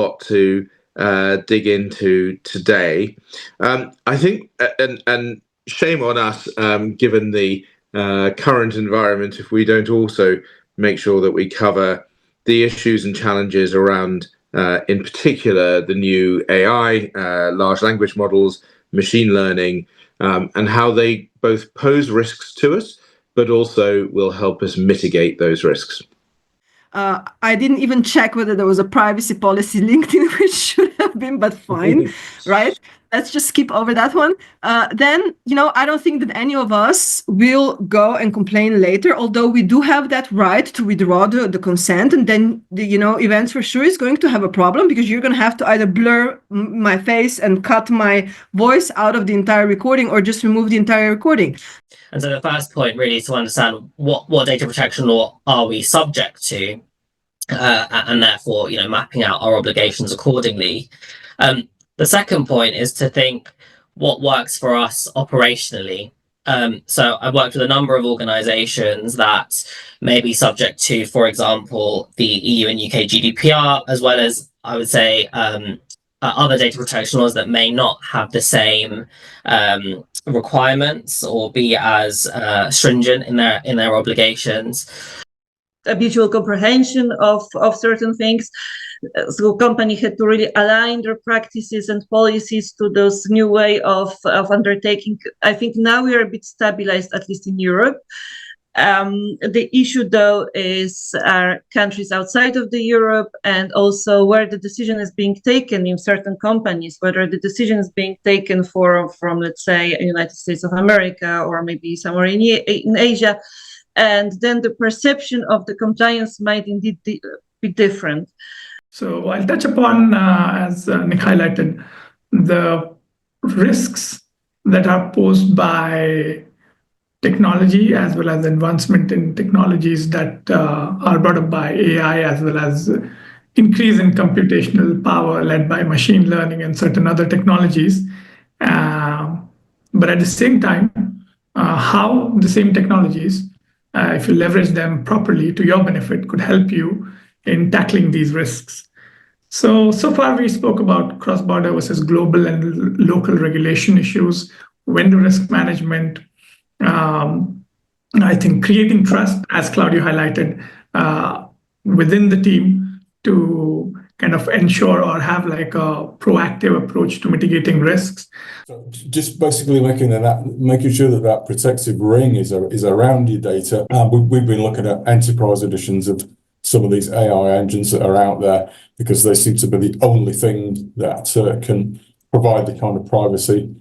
lot to dig into today. I think, and shame on us, given the current environment, if we don't also make sure that we cover the issues and challenges around, in particular, the new AI, large language models, machine learning, and how they both pose risks to us, but also will help us mitigate those risks. I didn't even check whether there was a privacy policy LinkedIn, which should have been, but fine, right? Let's just skip over that one. Then, I don't think that any of us will go and complain later, although we do have that right to withdraw the consent. And then, Events for sure is going to have a problem, because you're going to have to either blur my face and cut my voice out of the entire recording, or just remove the entire recording. And so the first point really is to understand what data protection law are we subject to, and therefore, mapping out our obligations accordingly. The second point is to think what works for us operationally. So I've worked with a number of organizations that may be subject to, for example, the EU and UK GDPR, as well as, I would say, other data protection laws that may not have the same requirements or be as stringent in their obligations. A mutual comprehension of certain things. So company had to really align their practices and policies to those new way of undertaking. I think now we are a bit stabilized, at least in Europe. The issue, though, is countries outside of the Europe, and also where the decision is being taken in certain companies, whether the decision is being taken from, let's say, United States of America, or maybe somewhere in Asia. And then the perception of the compliance might indeed be different. So I'll touch upon, as Nick highlighted, the risks that are posed by technology, as well as advancement in technologies that are brought up by AI, as well as increase in computational power led by machine learning and certain other technologies. But at the same time, how the same technologies, if you leverage them properly to your benefit, could help you in tackling these risks. So far we spoke about cross-border versus global and local regulation issues, vendor risk management, I think creating trust, as Claudio highlighted, within the team to kind of ensure or have like a proactive approach to mitigating risks. So just basically making sure that protective ring is around your data. We've been looking at enterprise editions of some of these AI engines that are out there, because they seem to be the only thing that can provide the kind of privacy